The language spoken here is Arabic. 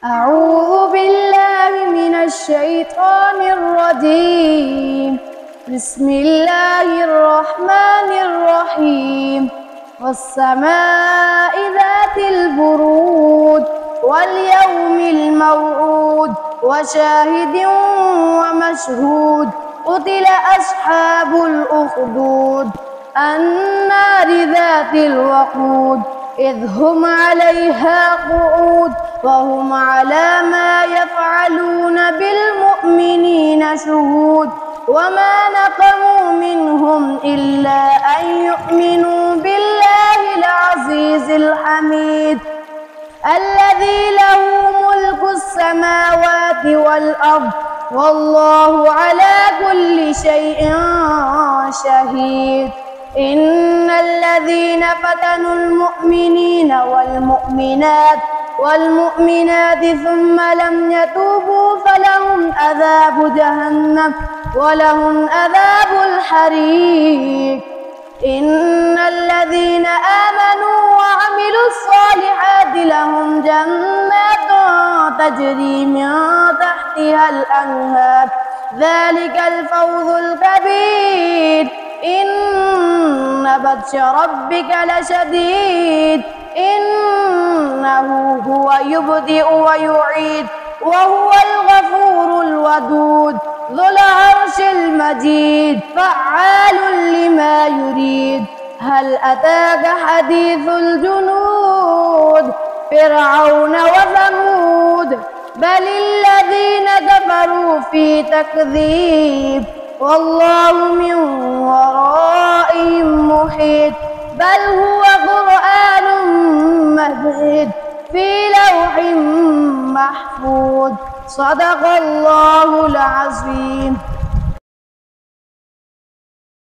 أعوذ بالله من الشيطان الرجيم. بسم الله الرحمن الرحيم. والسماء ذات البروج واليوم الموعود وشاهد ومشهود. قتل أصحاب الأخدود النار ذات الوقود إذ هم عليها قعود وهم على ما يفعلون بالمؤمنين شهود. وما نقموا منهم إلا أن يؤمنوا بالله العزيز الحميد الذي له ملك السماوات والأرض والله على كل شيء شهيد. إن الذين فتنوا المؤمنين والمؤمنات ثم لم يتوبوا فلهم عذاب جهنم ولهم عذاب الحريق. إن الذين آمنوا وعملوا الصالحات لهم جنات تجري من تحتها الأنهار ذلك الفوز الكبير. إن بطش ربك لشديد إنه هو يبدئ ويعيد وهو الغفور الودود ذو العرش المجيد فعال لما يريد. هل أتاك حديث الجنود فرعون وثمود بل الذين كفروا في تكذيب والله من ورائهم محيط. بل هو قرآن مجيد في لوح محفوظ. صدق الله العظيم.